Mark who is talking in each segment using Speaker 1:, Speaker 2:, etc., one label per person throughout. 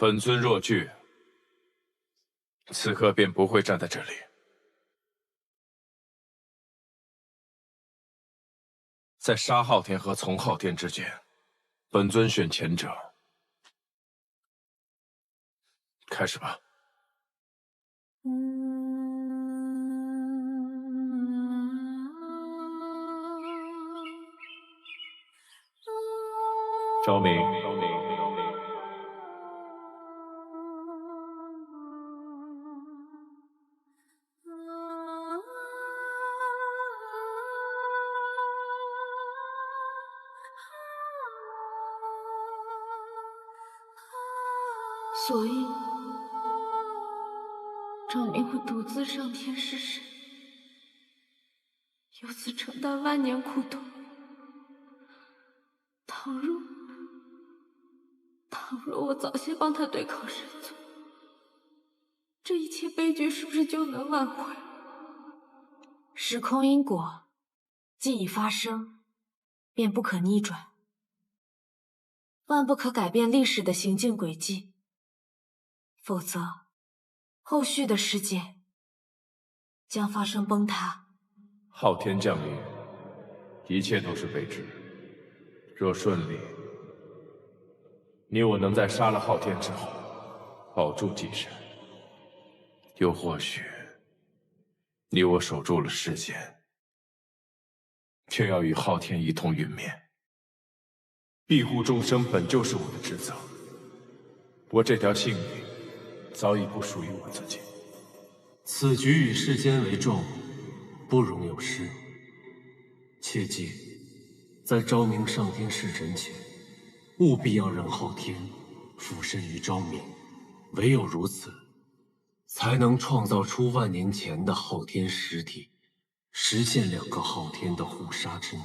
Speaker 1: 本尊若惧，此刻便不会站在这里。在杀昊天和从昊天之间，本尊选前者。开始吧。昭明，
Speaker 2: 所以，昭明会独自上天试审，由此承担万年苦痛。倘若我早些帮他对抗神族，这一切悲剧是不是就能挽回？
Speaker 3: 时空因果既已发生，便不可逆转，万不可改变历史的行进轨迹，否则后续的世界将发生崩塌。
Speaker 1: 昊天降临，一切都是备至。若顺利，你我能在杀了昊天之后保住祭神，又或许你我守住了世间，却要与昊天一同陨灭。庇护众生本就是我的职责，我这条性命早已不属于我自己。
Speaker 4: 此局以世间为重，不容有失。切记，在昭明上天试神前，务必要让昊天附身于昭明，唯有如此，才能创造出万年前的昊天实体，实现两个昊天的互杀之谜。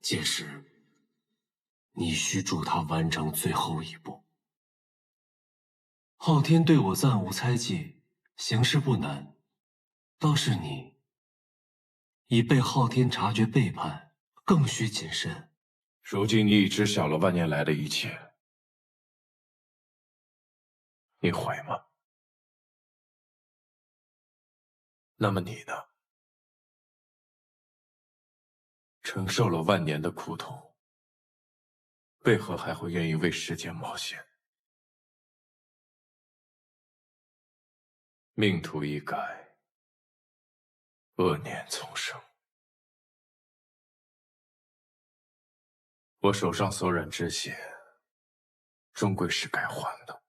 Speaker 4: 届时，你需助他完成最后一步。昊天对我暂无猜忌，行事不难，倒是你已被昊天察觉背叛，更需谨慎。
Speaker 1: 如今你已知晓了万年来的一切，你悔吗？那么你呢？承受了万年的苦痛，为何还会愿意为世间冒险？命途已改，恶念丛生。我手上所染之血，终归是该还的。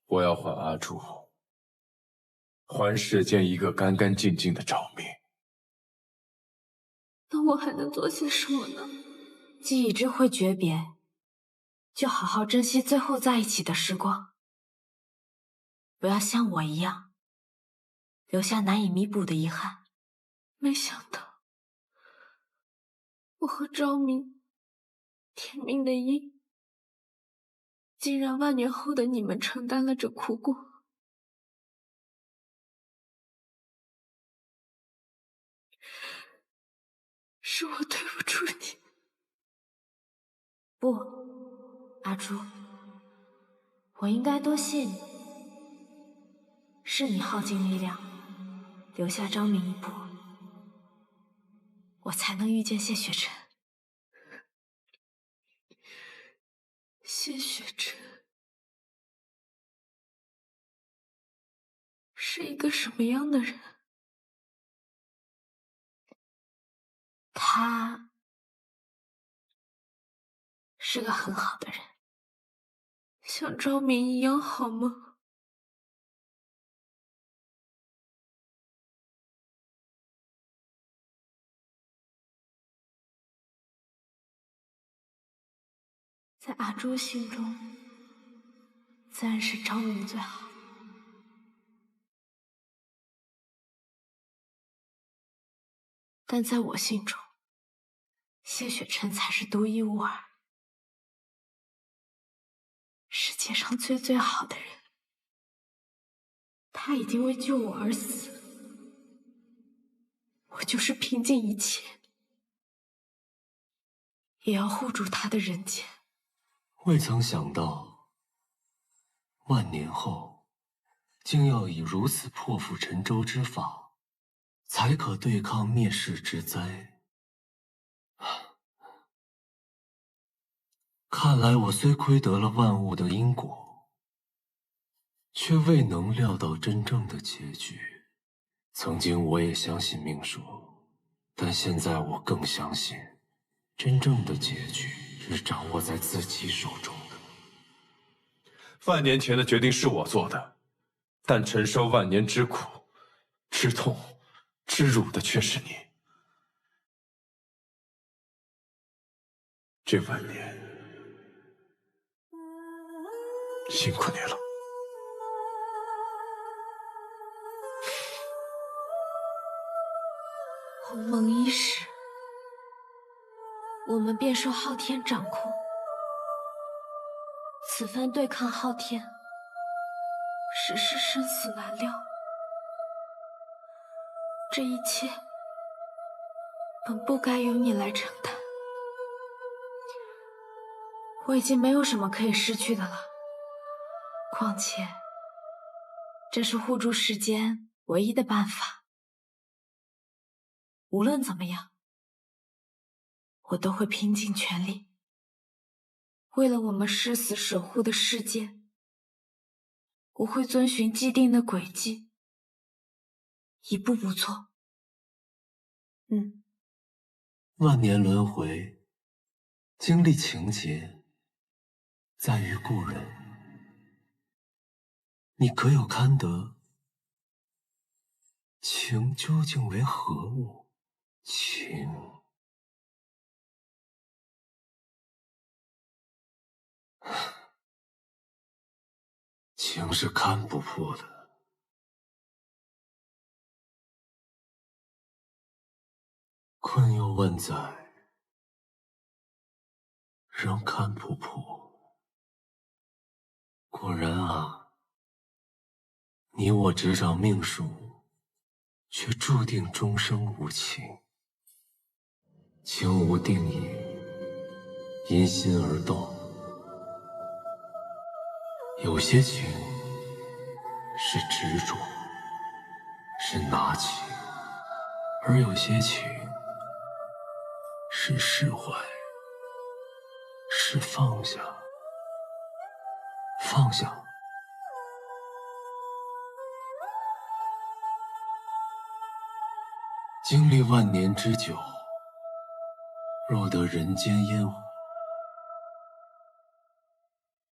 Speaker 1: 我要还阿朱，还世间一个干干净净的昭明。
Speaker 2: 那我还能做些什么呢？
Speaker 3: 既已知会诀别，就好好珍惜最后在一起的时光，不要像我一样留下难以弥补的遗憾。
Speaker 2: 没想到，我和昭明天命的因，竟让万年后的你们承担了这苦果。是我对不住你。
Speaker 3: 不，阿朱，我应该多谢你，是你耗尽力量留下昭明一搏，我才能遇见谢雪晨。
Speaker 2: 谢雪晨是一个什么样的人？
Speaker 3: 他是个很好的人。
Speaker 2: 像昭明一样好吗？在阿朱心中，自然是昭明最好。但在我心中，谢雪晨才是独一无二，世界上最好的人。他已经为救我而死，我就是拼尽一切，也要护住他的人间。
Speaker 4: 未曾想到，万年后，竟要以如此破釜沉舟之法，才可对抗灭世之灾。看来我虽窥得了万物的因果，却未能料到真正的结局。曾经我也相信命数，但现在我更相信，真正的结局是掌握在自己手中的。
Speaker 1: 万年前的决定是我做的，但承受万年之苦、之痛、之辱的却是你。这万年，辛苦你了。
Speaker 2: 鸿蒙伊始，我们便受昊天掌控。此番对抗昊天，实是生死难料。这一切，本不该由你来承担。
Speaker 3: 我已经没有什么可以失去的了，况且，这是护住世间唯一的办法。无论怎么样，我都会拼尽全力，
Speaker 2: 为了我们誓死守护的世界，我会遵循既定的轨迹，一步不错。
Speaker 4: 万年轮回，经历情劫，在于故人。你可有堪得？情究竟为何物？情，情是看不破的。困忧万载，仍看不破。果然啊，你我执掌命数，却注定终生无情。情无定义，因心而动。有些情是执着，是拿起；而有些情是释怀，是放下。放下。经历万年之久，若得人间烟火，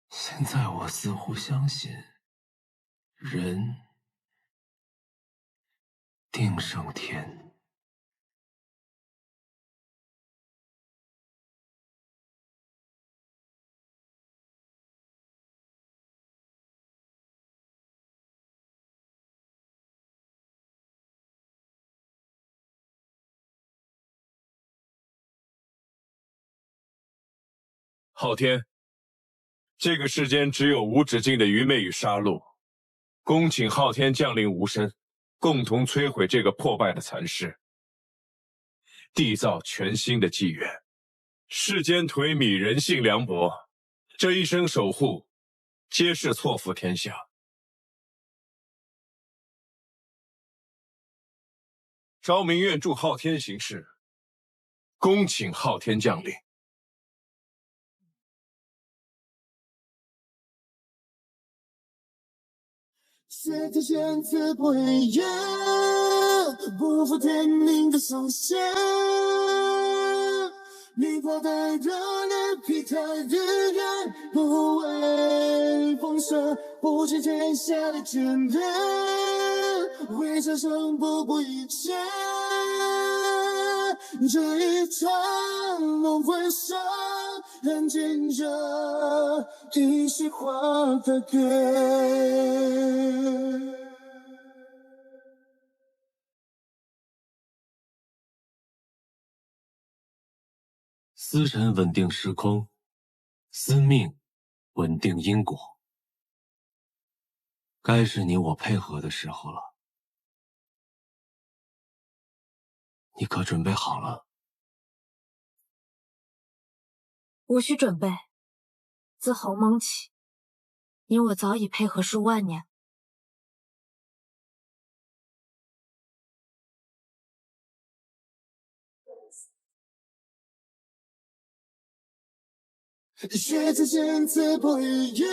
Speaker 4: 现在我似乎相信，人定胜天。
Speaker 1: 昊天，这个世间只有无止境的愚昧与杀戮，恭请昊天降临无声，共同摧毁这个破败的残世，缔造全新的纪元。世间颓靡，人性凉薄，这一生守护，皆是错付天下。昭明院祝昊天行事，恭请昊天降临。
Speaker 5: 此天选择不一样，不负天命的双向。你我的热烈劈开日月，不畏风霜，不惧天下的艰难，为这生不一切。这一场轮回上，人间这一席话的歌。
Speaker 4: 司辰稳定时空，司命稳定因果。该是你我配合的时候了。你可准备好了？
Speaker 3: 无需准备，自鸿蒙起，你我早已配合数万年。
Speaker 5: 血之间刺破语言，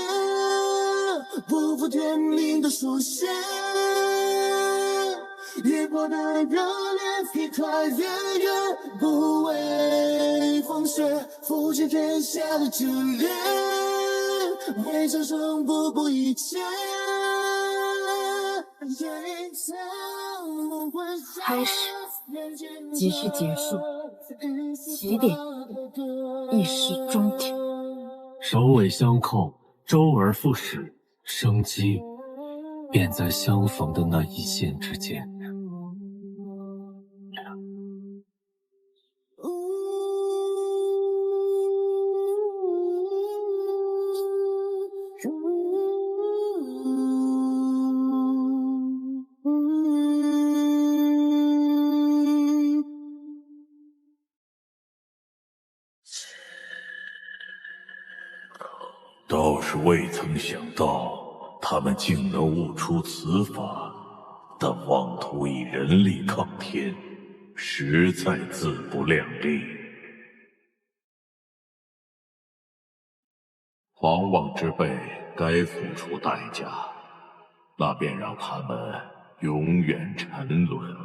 Speaker 5: 不负天命的书写。跌破的热烈，劈开月圆，不畏风雪，负尽天下的炽烈，为长生不顾一切。
Speaker 3: 开始即是结束，起点亦是终点。
Speaker 4: 首尾相扣，周而复始，生机便在相逢的那一线之间。
Speaker 6: 倒是未曾想到，他们竟能悟出此法，但妄图以人力抗天，实在自不量力。狂妄之辈该付出代价，那便让他们永远沉沦。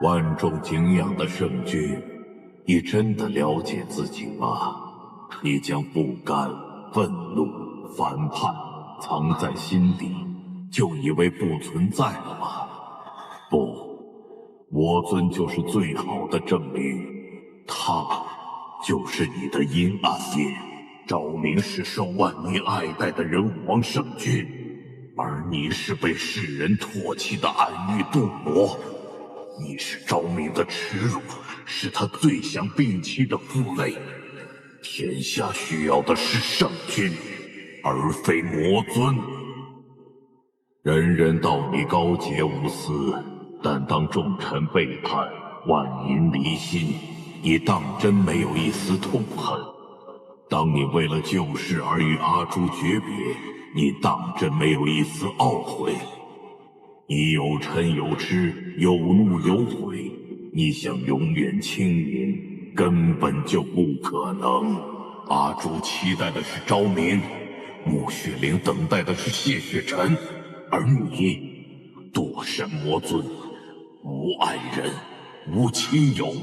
Speaker 6: 万众敬仰的圣君，你真的了解自己吗？你将不甘、愤怒、反叛藏在心底，就以为不存在了吗？不，魔尊就是最好的证明，他就是你的阴暗面。昭明是受万民爱戴的人武王圣君，而你是被世人唾弃的暗域渡魔。你是昭明的耻辱，是他最想摒弃的负累。天下需要的是圣君，而非魔尊。人人道你高洁无私，但当众臣背叛，万民离心，你当真没有一丝痛恨？当你为了旧事而与阿朱诀别，你当真没有一丝懊悔？你有嗔有痴，有怒有悔，你想永远清明，根本就不可能。阿朱期待的是昭明，穆雪灵等待的是谢雪晨，而你堕神魔尊，无爱人，无亲友，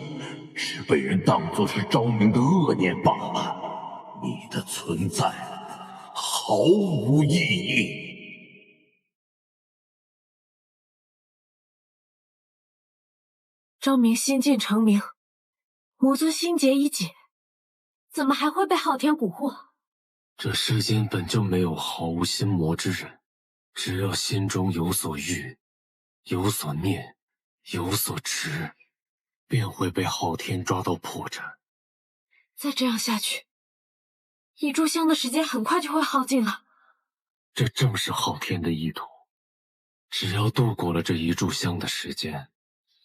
Speaker 6: 只被人当作是昭明的恶念罢了。你的存在毫无意义。
Speaker 3: 昭明心境成明，魔尊心结已解，怎么还会被昊天蛊惑？
Speaker 4: 这世间本就没有毫无心魔之人，只要心中有所欲，有所念，有所执，便会被昊天抓到破绽。
Speaker 3: 再这样下去，一炷香的时间很快就会耗尽了。
Speaker 4: 这正是昊天的意图，只要度过了这一炷香的时间，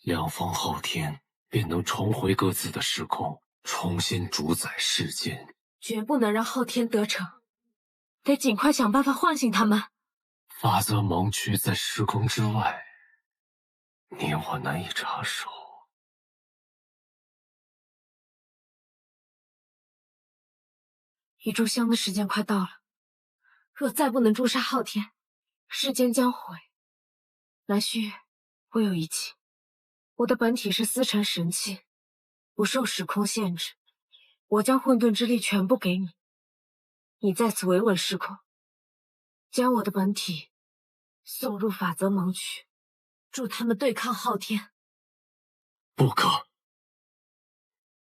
Speaker 4: 两方昊天便能重回各自的时空，重新主宰世间。
Speaker 3: 绝不能让昊天得逞，得尽快想办法唤醒他们。
Speaker 4: 法则盲区在时空之外，你我难以插手。
Speaker 3: 一炷香的时间快到了，若再不能诛杀昊天，世间将毁。南虚，我有一计。我的本体是司晨神器，不受时空限制。我将混沌之力全部给你，你在此维稳时空，将我的本体送入法则盲区，助他们对抗昊天。
Speaker 4: 不可，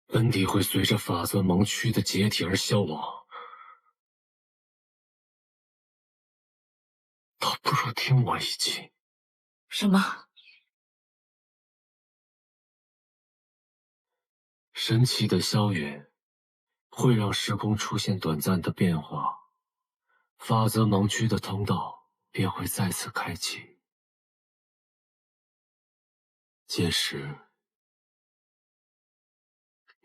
Speaker 4: 本体会随着法则盲区的解体而消亡。倒不如听我一计。
Speaker 3: 什么？
Speaker 4: 神奇的消远会让时空出现短暂的变化，法则盲区的通道便会再次开启。届时，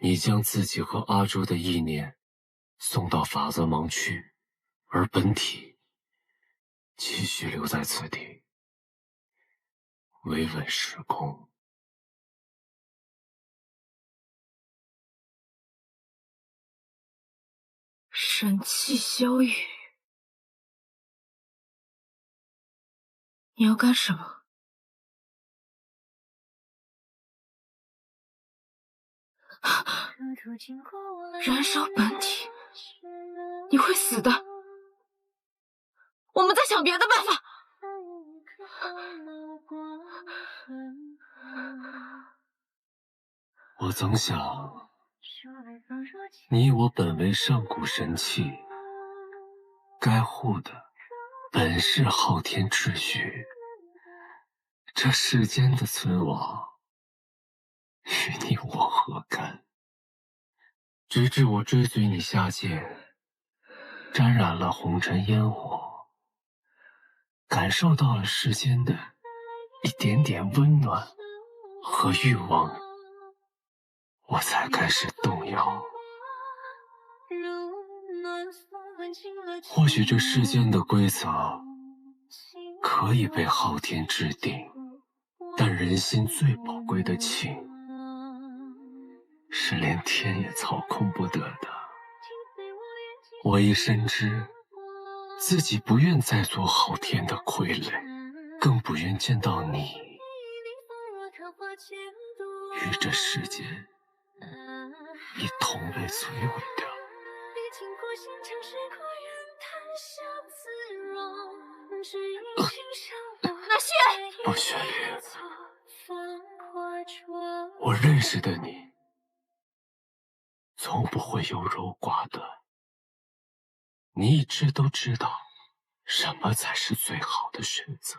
Speaker 4: 你将自己和阿周的意念送到法则盲区，而本体继续留在此地，维稳时空。
Speaker 2: 神器萧雨，你要干什么？燃烧本体，你会死的。我们再想别的办法。
Speaker 4: 我曾想，你我本为上古神器，该护的本是昊天秩序，这世间的存亡，与你我何干？直至我追随你下界，沾染了红尘烟火，感受到了世间的一点点温暖和欲望，我才开始动摇。或许这世间的规则可以被昊天制定，但人心最宝贵的情，是连天也操控不得的。我已深知自己不愿再做昊天的傀儡，更不愿见到你与这世间一同被摧毁掉。
Speaker 2: 那雪，
Speaker 4: 不，雪莉，我认识的你，从不会优柔寡断。你一直都知道什么才是最好的选择，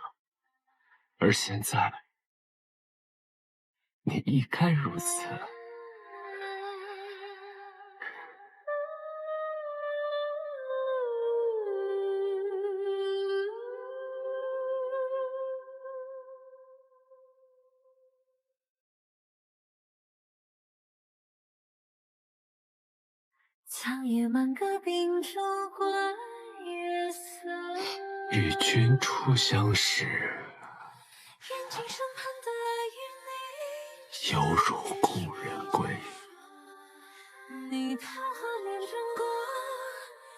Speaker 4: 而现在，你亦该如此。
Speaker 3: 苍野满阁冰烛挂月色，
Speaker 4: 与君初相识，
Speaker 3: 眼睛上盼的与你
Speaker 4: 犹如故人归。
Speaker 3: 你桃花帘中过，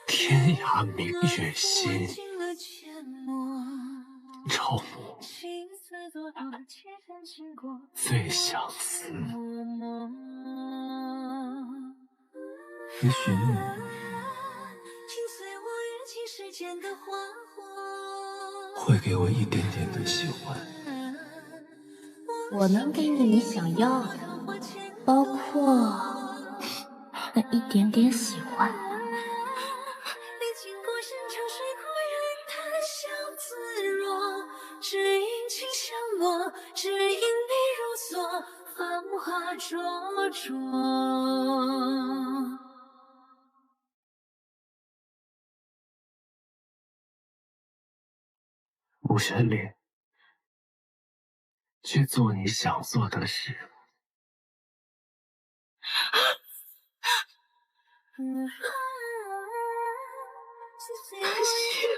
Speaker 4: 天涯明月心，朝暮最相思。也许你会给我一点点的喜欢。
Speaker 2: 我能给你想要的，包括那一点点喜欢。
Speaker 3: 只因你如昨繁华灼灼。
Speaker 4: 穆玄林，去做你想做的事。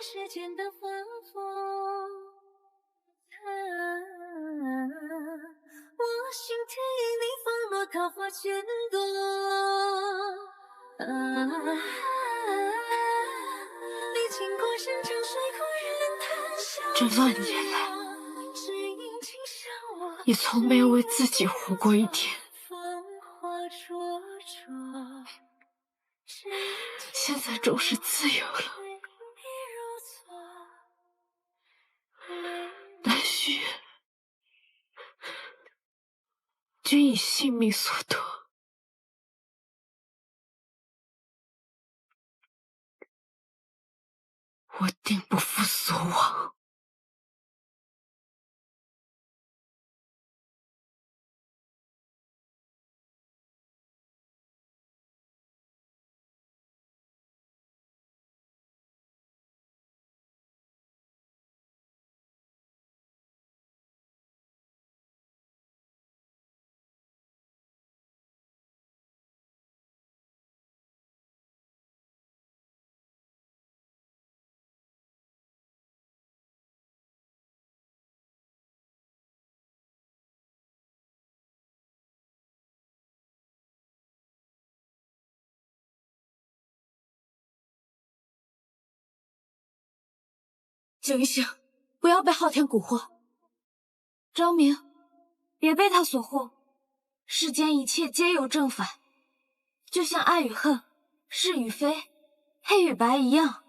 Speaker 3: 世间的反复，我心田因你放落桃花千朵。你经过山长水枯人谈笑，
Speaker 2: 这万年来，也从没有为自己活过一天。现在终是自由了。南虚，君以性命所托，我定不负所望。
Speaker 3: 醒一醒，不要被昊天蛊惑。昭明，别被他所惑。世间一切皆有正反，就像爱与恨、是与非、黑与白一样，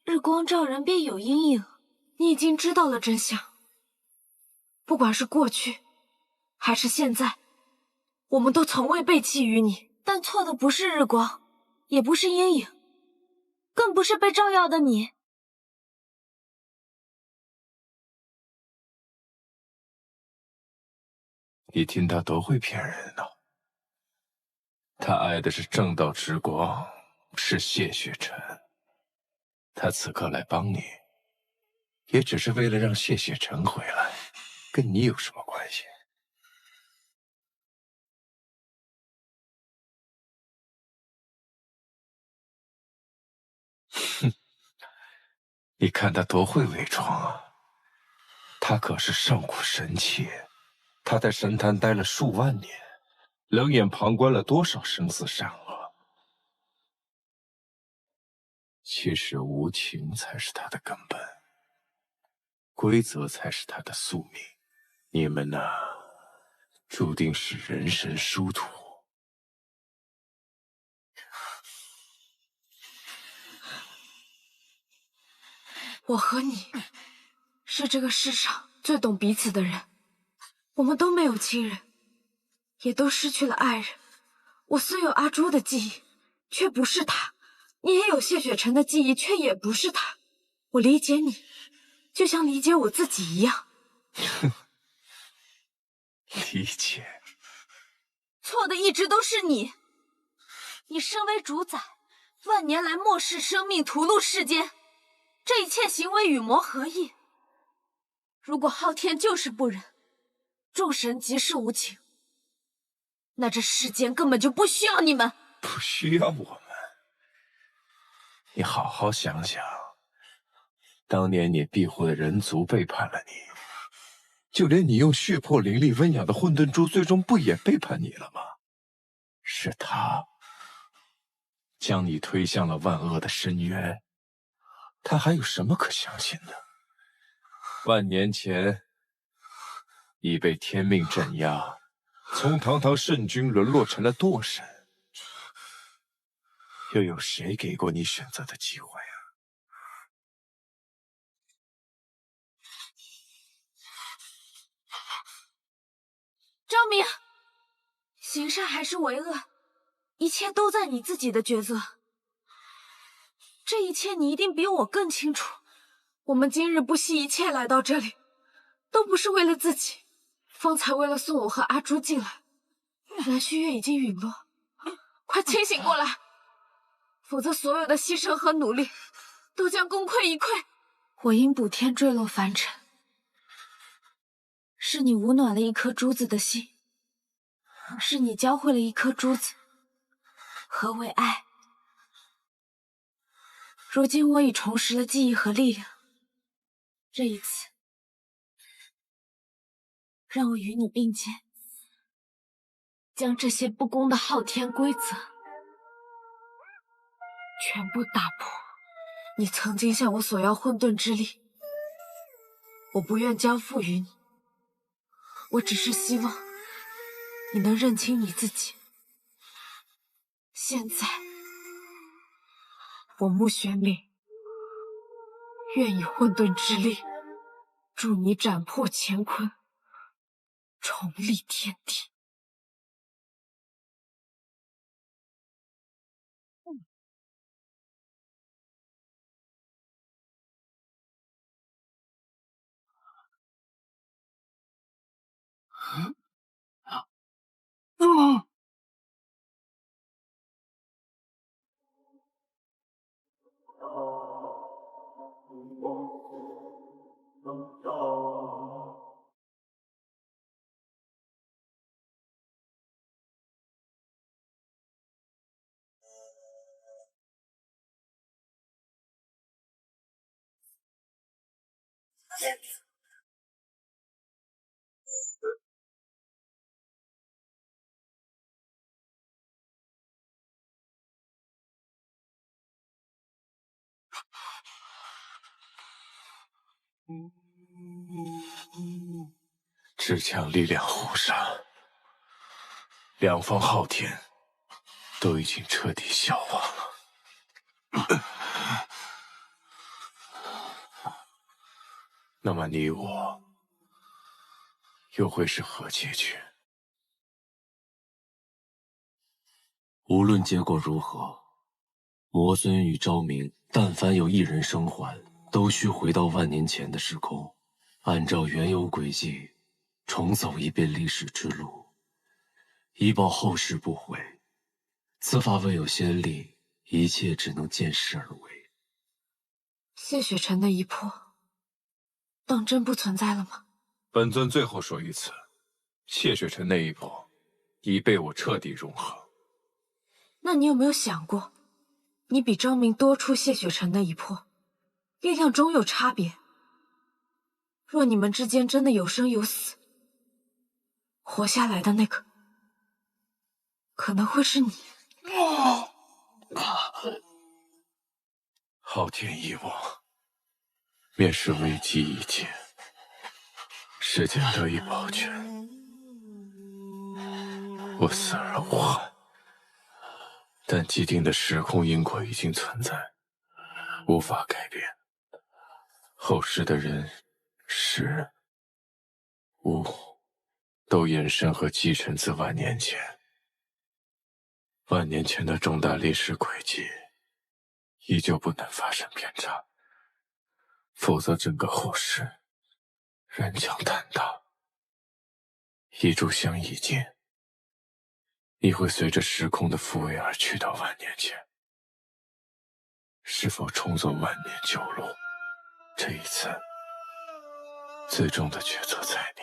Speaker 3: 日光照人便有阴影。你已经知道了真相，不管是过去还是现在，我们都从未背弃于你。但错的不是日光，也不是阴影，更不是被照耀的你。
Speaker 1: 你听他多会骗人呢！他爱的是正道之光，是谢雪晨。他此刻来帮你，也只是为了让谢雪晨回来，跟你有什么关系？哼，你看他多会伪装啊！他可是上古神切，他在神坛待了数万年，冷眼旁观了多少生死善恶。其实无情才是他的根本，规则才是他的宿命。你们呐，注定是人神殊途。
Speaker 3: 我和你是这个世上最懂彼此的人，我们都没有亲人，也都失去了爱人。我虽有阿朱的记忆，却不是他；你也有谢雪晨的记忆，却也不是他。我理解你，就像理解我自己一样。
Speaker 1: 理解？
Speaker 3: 错的一直都是你。你身为主宰，万年来漠视生命，屠戮世间，这一切行为与魔合意。如果昊天就是不仁，众神即是无情，那这世间根本就不需要你们。
Speaker 1: 不需要我们？你好好想想，当年你庇护的人族背叛了你，就连你用血魄灵力温养的混沌珠，最终不也背叛你了吗？是他将你推向了万恶的深渊，他还有什么可相信的？万年前，你被天命镇压，从堂堂圣君沦落成了堕神，又有谁给过你选择的机会啊？
Speaker 3: 昭明，行善还是为恶，一切都在你自己的抉择。这一切你一定比我更清楚。我们今日不惜一切来到这里，都不是为了自己，方才为了送我和阿朱进来。蓝旭月已经陨落，快清醒过来，否则所有的牺牲和努力都将功亏一篑。我因补天坠落凡尘，是你捂暖了一颗珠子的心，是你教会了一颗珠子何为爱。如今我已重拾了记忆和力量，这一次，让我与你并肩，将这些不公的昊天规则全部打破。你曾经向我索要混沌之力，我不愿交付于你，我只是希望你能认清你自己。现在，我穆玄灵愿以混沌之力助你斩破乾坤，重立天地。
Speaker 1: 至强力量互杀，两方昊天都已经彻底消亡了。那么你我又会是何结局？
Speaker 4: 无论结果如何，魔尊与昭明但凡有一人生还，都需回到万年前的时空，按照原有轨迹重走一遍历史之路，以保后世不悔。此法未有先例，一切只能见势而为。
Speaker 3: 谢雪尘的一魄，当真不存在了吗？
Speaker 1: 本尊最后说一次，谢雪尘那一魄已被我彻底融合。
Speaker 3: 那你有没有想过，你比昭明多出谢雪尘的一魄，力量终有差别。若你们之间真的有生有死，活下来的那个可能会是你。
Speaker 1: 昊天遗忘，便是危机已解，世间得以保全，我死而无憾。但既定的时空因果已经存在，无法改变。后世的人、事、物都衍生和继承自万年前。万年前的重大历史轨迹依旧不能发生偏差，否则整个后世人将坍塌。一炷香一剑，你会随着时空的复位而去到万年前。是否重走万年旧路，这一次最终的抉择在你。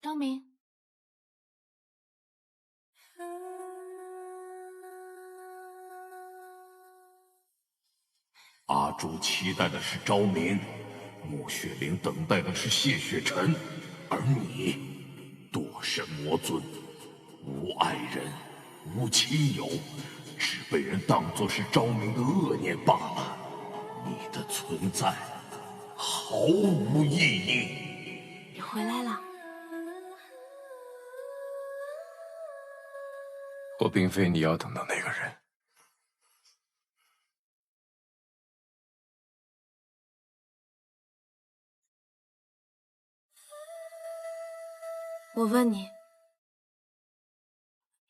Speaker 3: 昭明，
Speaker 6: 阿朱期待的是昭明，穆雪玲等待的是谢雪尘，而你堕神魔尊，无爱人，无亲友，只被人当作是昭明的恶念罢了。你的存在毫无意义。
Speaker 3: 你回来了。
Speaker 1: 我并非你要等的那个人。
Speaker 3: 我问你，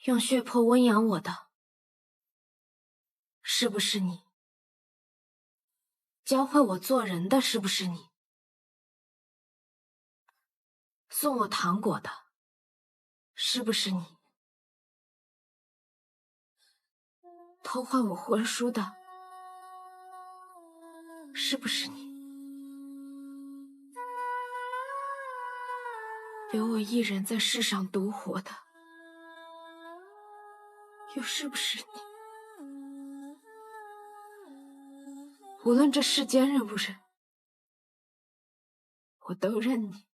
Speaker 3: 用血魄温养我的，是不是你？教会我做人的，是不是你？送我糖果的，是不是你？偷换我魂书的，是不是你？留我一人在世上独活的，又是不是你？无论这世间认不认，我都认你。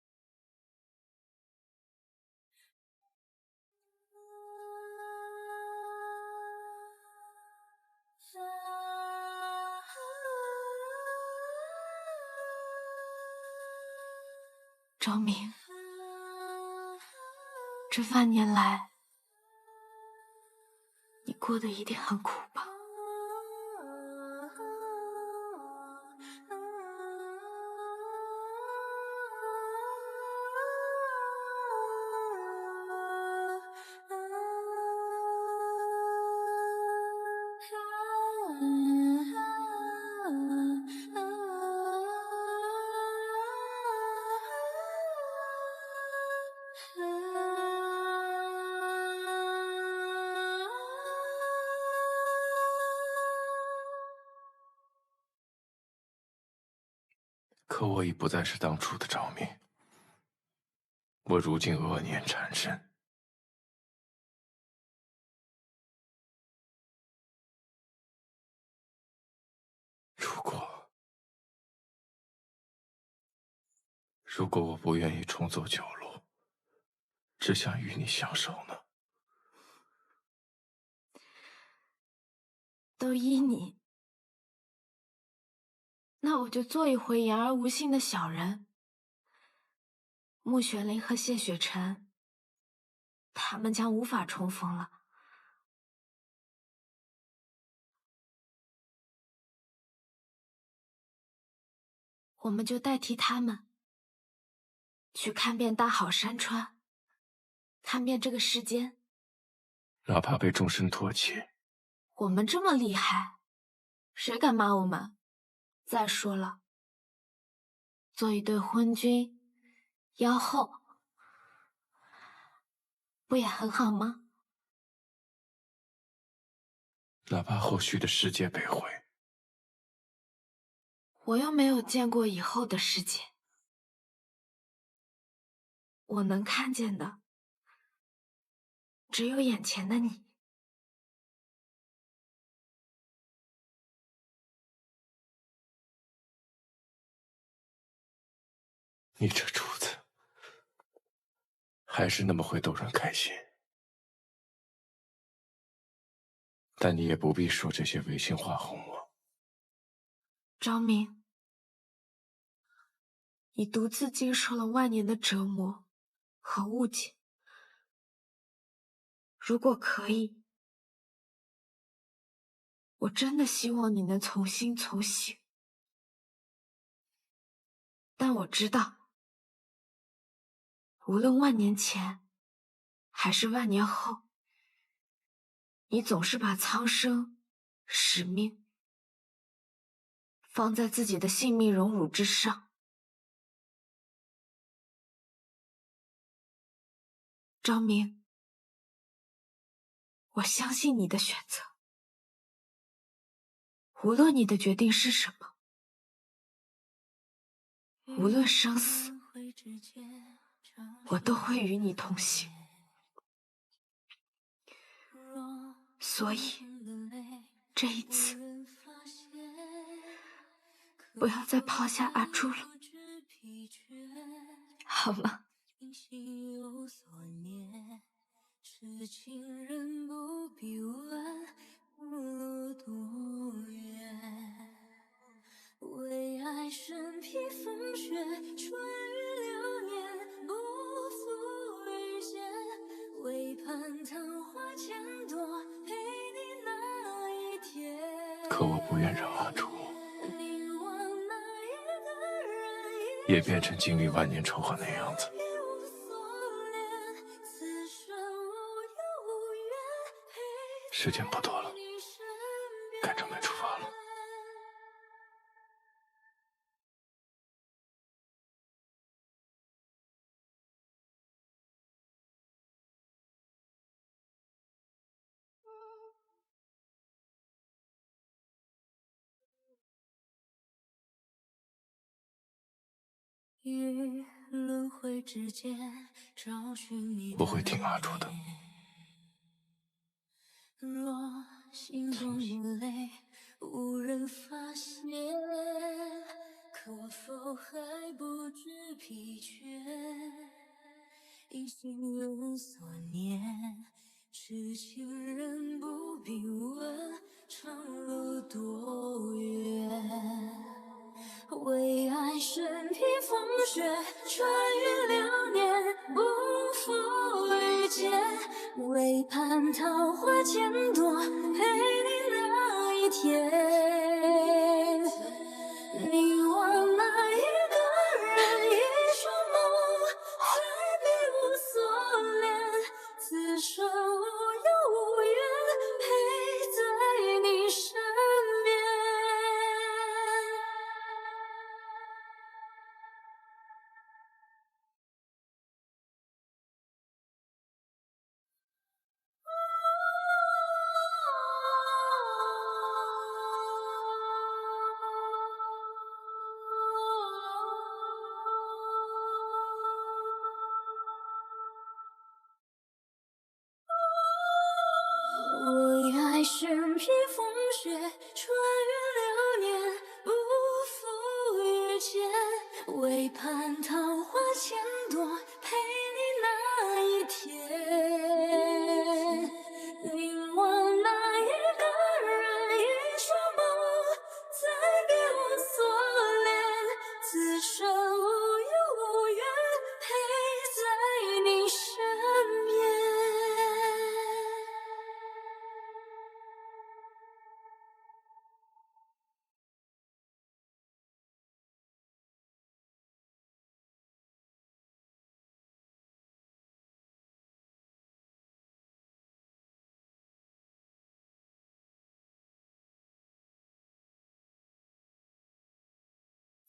Speaker 3: 昭明，这万年来，你过得一定很苦吧？
Speaker 1: 可我已不再是当初的赵明，我如今恶念缠身。如果我不愿意重走旧路，只想与你相守呢？
Speaker 2: 都依你，那我就做一回言而无信的小人。穆玄灵和谢雪晨，他们将无法重逢了。我们就代替他们，去看遍大好山川，看遍这个世间。
Speaker 1: 哪怕被众生唾弃，
Speaker 2: 我们这么厉害，谁敢骂我们？再说了，做一对昏君妖后，不也很好吗？
Speaker 1: 哪怕后续的世界被毁，
Speaker 2: 我又没有见过以后的世界，我能看见的只有眼前的你。
Speaker 1: 你这主子还是那么会逗人开心。但你也不必说这些违心话哄我。
Speaker 2: 昭明，你独自经受了万年的折磨和误解，如果可以，我真的希望你能从心从醒。但我知道，无论万年前还是万年后，你总是把苍生、使命放在自己的性命荣辱之上。昭明，我相信你的选择，无论你的决定是什么，无论生死，我都会与你同行。所以，这一次，不要再抛下阿朱了，好吗？痴情人不必问路多远，为爱身披风雪，穿越流年，不负遇见，为盼昙花千朵，陪你那一天。可我不愿让阿朱也变成经历万年仇恨的样子。时间不多了，该准备出发了。我会听阿朱的。若心中的泪无人发现，可我否还不知疲倦？因心人所念，痴情人不必问长路多远。为爱身披风雪，穿越流年，不负遇见。为盼桃花千朵，陪你那一天。凝望那一个人，一双梦，再别无所恋。此生无忧无怨，陪在你身边。披风雪，穿越流年，不负遇见，为盼桃花千朵，陪你那一天。凝望那一个人，一双眸，再给我锁链，此生无忧无怨，陪在你身边。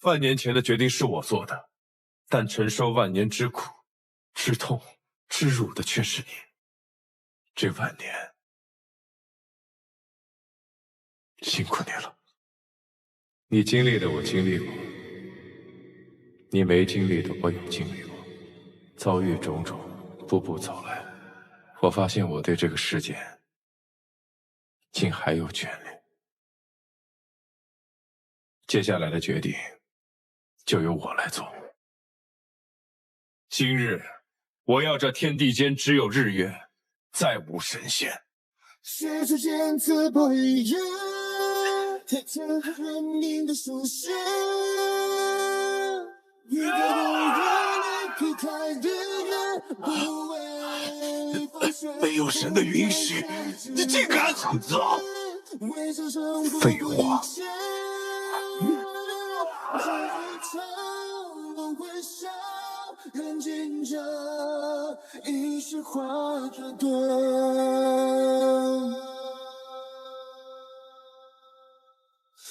Speaker 1: 万年前的决定是我做的，但承受万年之苦、之痛、之辱的却是你。这万年，辛苦你了。你经历的我经历过，你没经历的我有经历过。遭遇种种，步步走来，我发现我对这个世界竟还有眷恋。接下来的决定就由我来做。今日，我要这天地间只有日月，再无神仙。
Speaker 5: 血出剑刺破一人，太曾寒凝的书写。一个人劈开日月，不为风雪。
Speaker 6: 没有神的允许，你竟敢喊造！废话。人尽着，一世化着顿。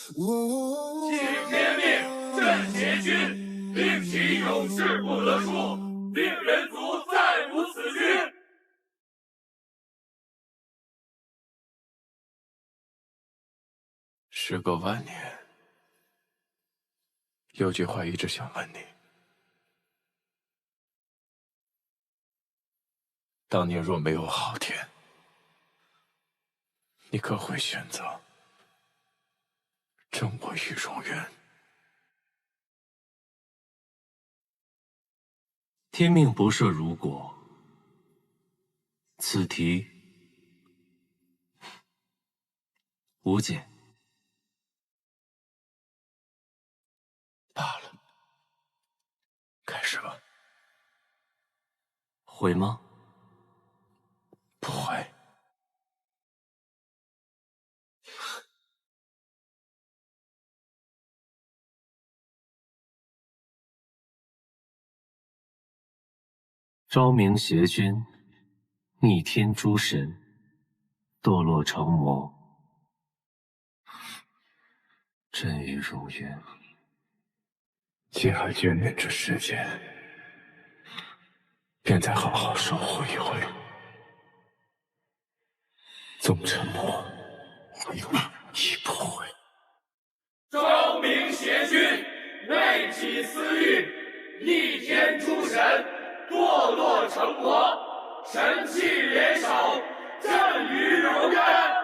Speaker 7: 请天命镇邪君，令其永世不得出，令人族再无此君。
Speaker 1: 时隔万年，有句话一直想问你：当年若没有昊天，你可会选择赠我与荣渊？
Speaker 4: 天命不设如果，此题无解。
Speaker 1: 罢了，开始吧。
Speaker 4: 会吗？
Speaker 1: 不会。
Speaker 4: 昭明邪君，逆天诛神，堕落成魔。朕与荣渊，
Speaker 1: 既还眷恋这世间，便再好好守护一回。纵沉默，亦不悔。
Speaker 7: 昭明邪君，内起私欲，逆天诛神，堕落成魔，神器联手，朕与荣渊。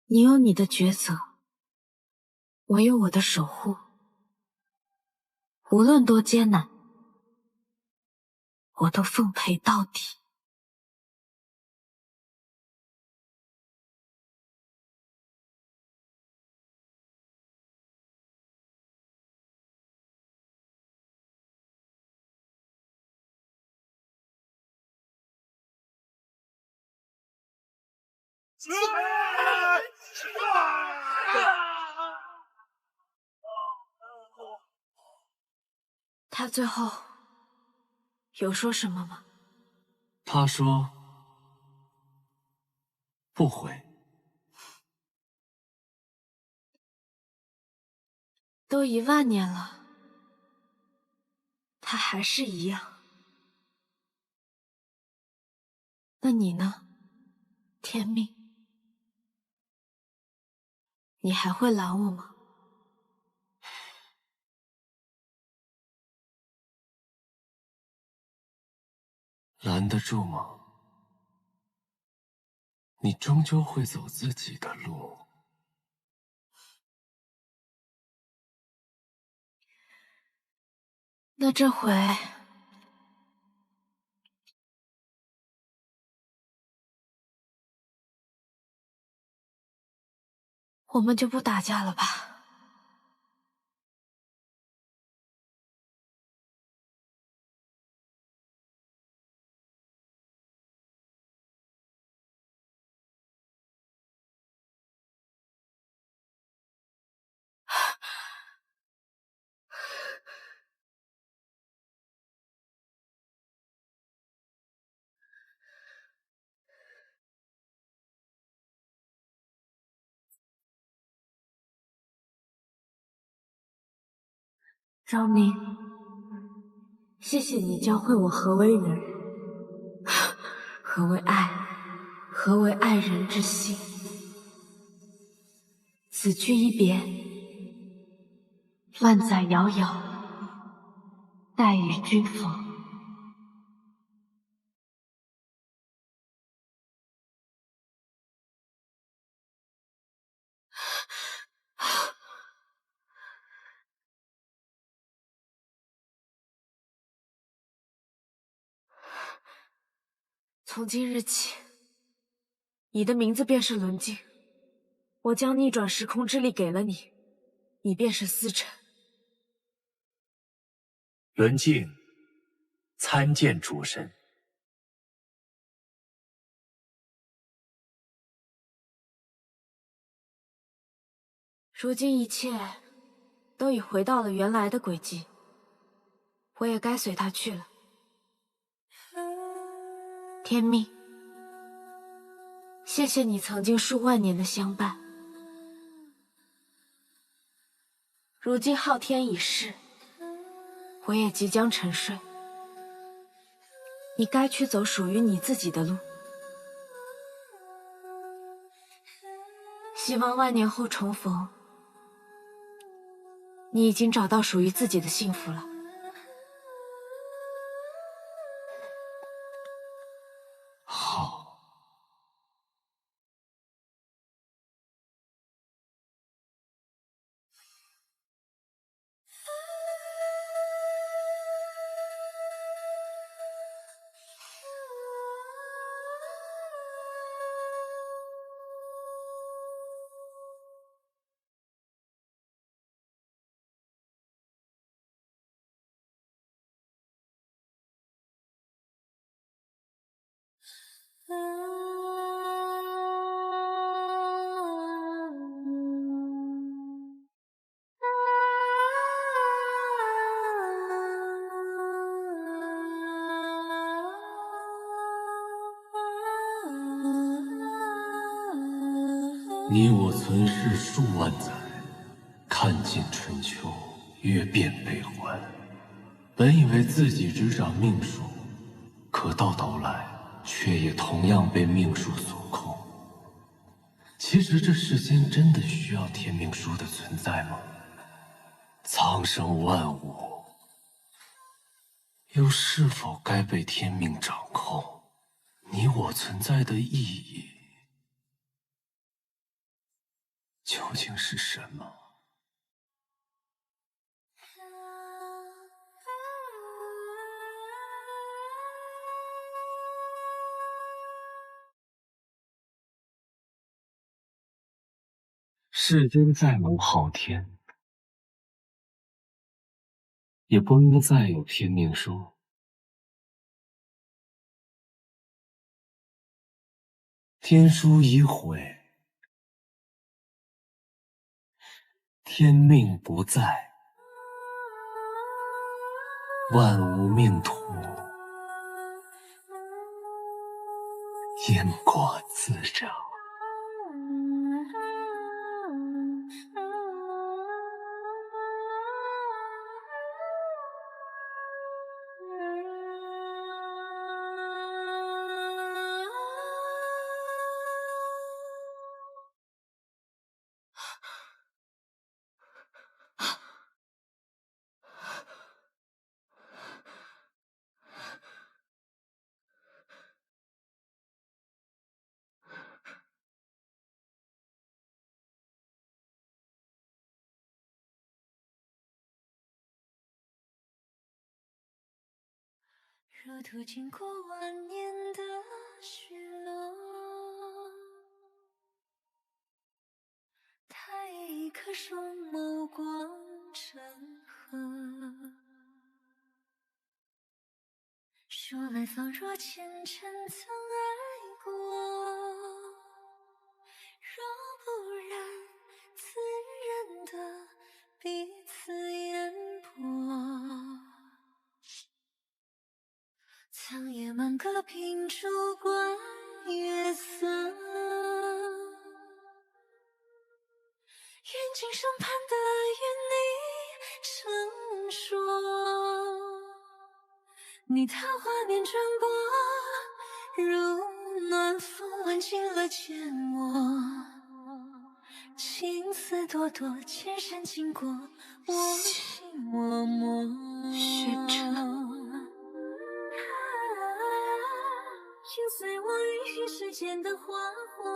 Speaker 3: 你有你的抉择，我有我的守护。无论多艰难，我都奉陪到底。他最后有说什么吗？
Speaker 4: 他说不悔。
Speaker 3: 都10000年了，他还是一样。那你呢，天命？你还会拦我吗？
Speaker 4: 拦得住吗？你终究会走自己的路。
Speaker 3: 那这回，我们就不打架了吧？昭明，谢谢你教会我何为人，何为爱，何为爱人之心。此去一别，万载遥遥，待与君逢。从今日起，你的名字便是轮镜。我将逆转时空之力给了你，你便是司晨。
Speaker 8: 轮镜，参见主神。
Speaker 3: 如今一切都已回到了原来的轨迹，我也该随他去了。天命，谢谢你曾经数万年的相伴。如今昊天已逝，我也即将沉睡，你该去走属于你自己的路。希望万年后重逢，你已经找到属于自己的幸福了。
Speaker 4: 好。你我存世数万载，看尽春秋，阅遍悲欢。本以为自己执掌命数，可到头来，却也同样被命数所控。其实这世间真的需要天命书的存在吗？苍生万物，又是否该被天命掌控？你我存在的意义究竟是什么？世间再无昊天，也不应该再有天命书。天书已毁，天命不在，万物命途，因果自找。
Speaker 2: 如图经过万年的雪落，他一颗双眸光成河。说来仿若前尘曾爱过，若不然，自然的彼此烟波。苍野满阁凭烛观月色，愿今生盼得与你成说。你桃花面转过，如暖风挽进了缱绻。青丝朵朵，千山经过，我心默默。
Speaker 3: 雪尘。
Speaker 2: 心随我运行世间的花火，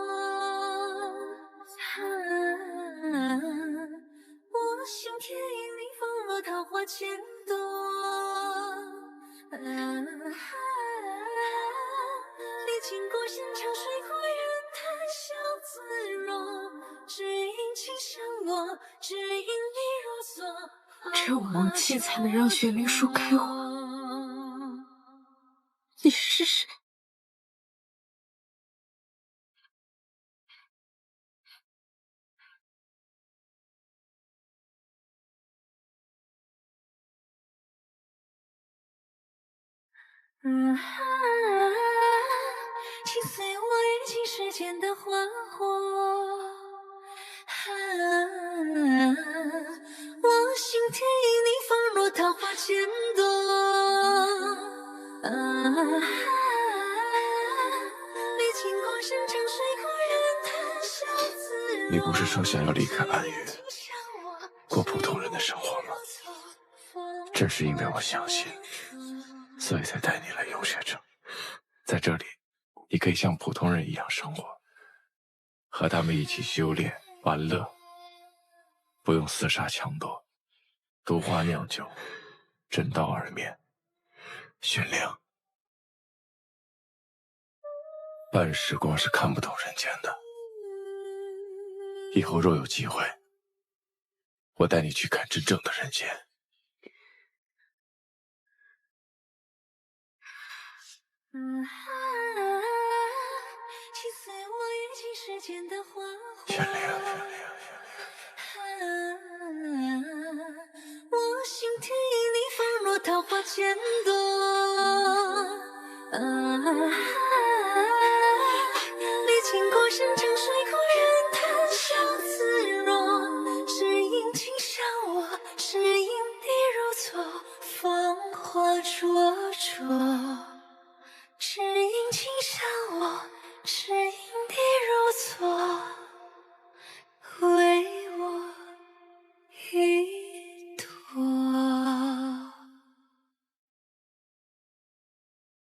Speaker 2: 我心田因你放若桃花千朵，历经过山长水阔，任谈笑自若，只因情相握，只因你若锁。
Speaker 3: 只有亡妻才能让雪灵树开花。你是谁？
Speaker 2: 请随我阅尽世间的花火，我心田因你放若桃花千朵，历经过山长水阔，任谈笑自若。
Speaker 1: 你不是说想要离开暗月，过普通人的生活吗？正是因为我相信，所以才带你来游学城。在这里，你可以像普通人一样生活，和他们一起修炼、玩乐，不用厮杀抢夺，毒花酿酒，枕刀而眠。雪灵，半时光是看不懂人间的。以后若有机会，我带你去看真正的人间。
Speaker 2: 请随我阅尽世间的花火。
Speaker 1: 雪灵，
Speaker 2: 我心田因你放若桃花千朵。